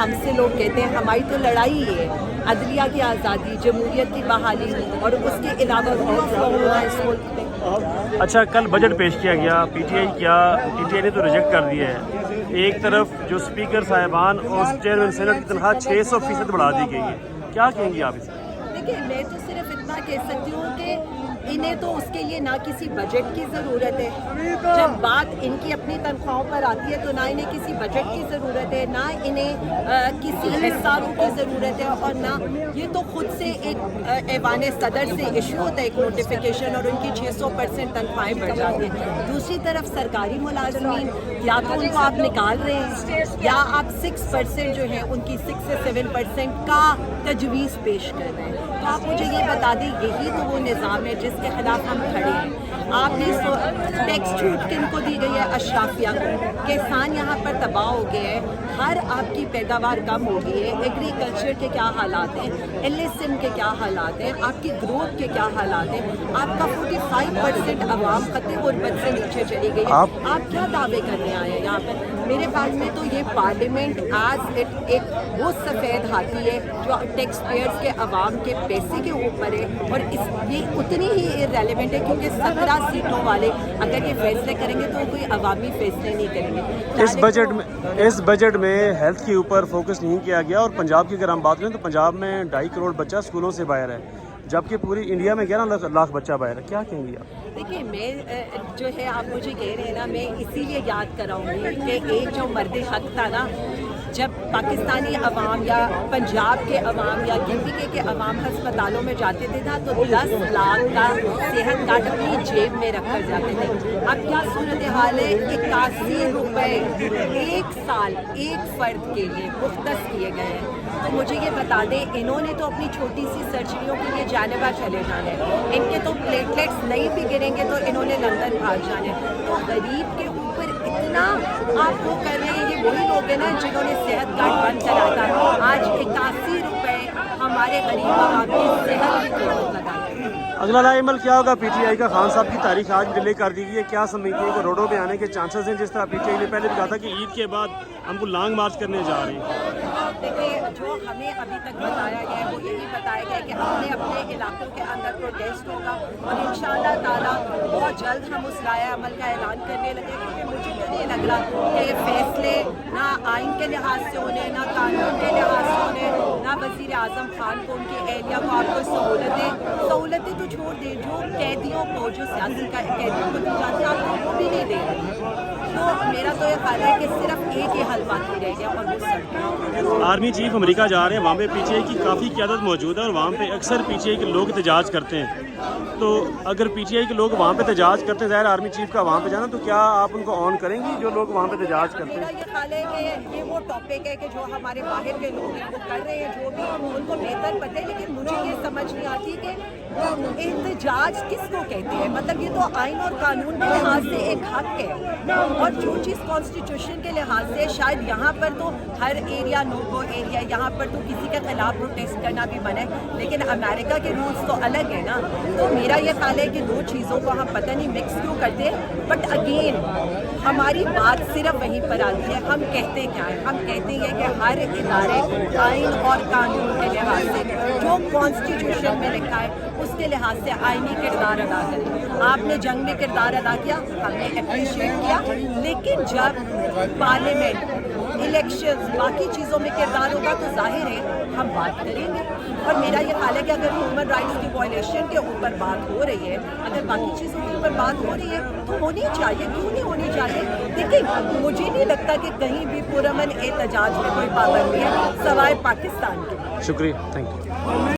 हमसे लोग कहते हैं हमारी तो लड़ाई ही है अदलिया की आज़ादी, जमहूरियत की बहाली और उसके अलावा बहुत होना है इस मुल्क में। अच्छा, कल बजट पेश किया गया, पीटीआई ने तो रिजेक्ट कर दिया है। एक तरफ जो स्पीकर साहिबान और चेयरमैन सेनेट की तनख्वाह 600% बढ़ा दी गई है, क्या कहेंगी आप इसमें? देखिए, मैं तो सिर्फ इतना कह सकती हूँ कि इन्हें तो उसके लिए ना किसी बजट की ज़रूरत है। जब बात इनकी अपनी तनख्वाहों पर आती है तो ना इन्हें किसी बजट की ज़रूरत है, ना इन्हें किसी एसआरओ की ज़रूरत है, और ना ये तो खुद से एक ऐवान सदर से इशू होता है एक नोटिफिकेशन और उनकी 600% तनख्वाहें बढ़ जाती हैं। दूसरी तरफ सरकारी मुलाजमीन या तो उनको आप निकाल रहे हैं या आप 6% जो है उनकी 6 से 7% का तजवीज़ पेश कर रहे हैं। तो आप मुझे ये बता दें, यही तो वो निज़ाम है जिसके खिलाफ हम खड़े हैं। आपने टैक्स छूट किनको दी गई है? अशराफिया को। किसान यहाँ पर तबाह हो गए हैं, हर आपकी पैदावार कम हो गई है, एग्रीकल्चर के क्या हालात हैं, LSM के क्या हालात हैं, आपकी ग्रोथ के क्या हालात हैं, आपका 45% आवाम खत्े गुर्बत से नीचे चली गई है। आप क्या दावे करने आए हैं यहाँ पर? मेरे ख्याल में तो ये पार्लियामेंट आज एक वो सफ़ेद हाथी है जो टैक्स पेयर्स के अवाम के पैसे के ऊपर है, और ये उतनी ही इररेलेवेंट है क्योंकि 17 सीटों वाले अगर ये फैसले करेंगे तो कोई अवामी फैसले नहीं करेंगे। इस बजट में हेल्थ के ऊपर फोकस नहीं किया गया, और पंजाब की अगर हम बात करें तो पंजाब में 2.5 करोड़ बच्चा स्कूलों से बाहर है, जबकि पूरी इंडिया में 11 लाख बच्चा बाहर है। क्या कहेंगी आप? देखिए, मैं जो है आप मुझे कह रहे हैं ना, मैं इसीलिए याद कराऊंगी कि एक जो मर्द हक था ना, जब पाकिस्तानी अवाम या पंजाब के अवाम या गिंदगी के अवाम अस्पतालों में जाते थे ना तो 10 लाख का सेहत कार्ड अपनी जेब में रख कर जाते थे। अब क्या सूरत हाल है? 81 रुपये एक साल एक फ़र्द के लिए मुख्तस किए गए हैं। तो मुझे ये बता दें, इन्होंने तो अपनी छोटी सी सर्जरियों के लिए जानेबा चले जाने, इनके तो प्लेटलेट्स नहीं भी गिरेंगे तो इन्होंने लंदन भाग जाने। तो गरीब के ऊपर इतना आप वो कर रहे हैं, ये वही लोग हैं ना जिन्होंने सेहत कार्ड बंद करा था। आज 81 रुपये हमारे गरीब आवाम की सेहत की कीमत लगा। अगला लाइमल क्या होगा? पीटीआई का खान साहब की तारीख आज डिले कर दी गई है, क्या समझती है कि रोडों पे आने के चांसेस हैं? जिस तरह पीटीआई ने पहले भी कहा था कि ईद के बाद हमको लॉन्ग मार्च करने जा रही है। देखिए, जो हमें अभी तक बताया गया है वो यही बताया गया है कि हमने अपने इलाकों के अंदर प्रोटेस्ट होगा और इंशाअल्लाह ताला बहुत जल्द हम उस राय अमल का ऐलान करने लगे, क्योंकि मुझे तो नहीं लग रहा कि ये फैसले ना आइन के लिहाज से होने, ना कानून के लिहाज से होने, ना वज़ीर आज़म खान को उनकी एहलिया को आपको सहूलतें तो छोड़ दें, जो कैदियों को, जो सियासी कैदियों को दी जाती है आपको वो भी नहीं दे रहे। तो मेरा तो ये ख्याल है कि सिर्फ एक ही हल बाकी रह गया और वो सड़क। आर्मी चीफ अमेरिका जा रहे हैं, वहाँ पे पीटीआई की काफ़ी क़यादत मौजूद है और वहाँ पे अक्सर पीटीआई के लोग एहतजाज करते हैं। तो अगर पीटीआई के लोग वहाँ पे एहतजाज करते हैं, ज़ाहिर आर्मी चीफ का वहाँ पे जाना, तो क्या आप उनको ऑन करेंगी जो लोग वहाँ पे एहतजाज करते हैं? मेरा ये ख्याल है कि ये वो टॉपिक है कि जो हमारे बाहर के लोग हैं वो कर रहे हैं, जो भी उनको बेहतर पता है, लेकिन मुझे ये समझ नहीं आती कि एहतजाज किसको कहते हैं। मतलब ये तो आइन और कानून के लिहाज से एक हक है, और जो चीज़ कॉन्स्टिट्यूशन के लिहाज से शायद यहाँ पर तो हर एरिया नो गो एरिया, यहाँ पर तो किसी के खिलाफ प्रोटेस्ट करना भी मना है, लेकिन अमेरिका के रूल्स तो अलग है ना। तो मेरा ये ख्याल है कि दो चीज़ों को हम पता नहीं मिक्स क्यों करते हैं। बट अगेन हमारी बात सिर्फ वहीं पर आती है, हम कहते क्या है? हम कहते हैं कि हर इदारे आइन और कानून के लिहाज से जो कॉन्स्टिट्यूशन में लिखा है उसके लिहाज से आइनी किरदार अदा करें। आपने जंग में किरदार अदा किया, हमने अप्रिशिएट किया, लेकिन जब पार्लियामेंट, इलेक्शंस, बाकी चीज़ों में किरदार होगा तो जाहिर है हम बात करेंगे। और मेरा ये ख्याल है कि अगर ह्यूमन राइट्स की वायलेशन के ऊपर बात हो रही है, अगर बाकी चीज़ों के ऊपर बात हो रही है तो होनी चाहिए, क्यों नहीं होनी चाहिए? देखिए, मुझे नहीं लगता कि कहीं भी पुरअमन एहतजाज में कोई पाबंदी है सवाए पाकिस्तान के। शुक्रिया, थैंक यू।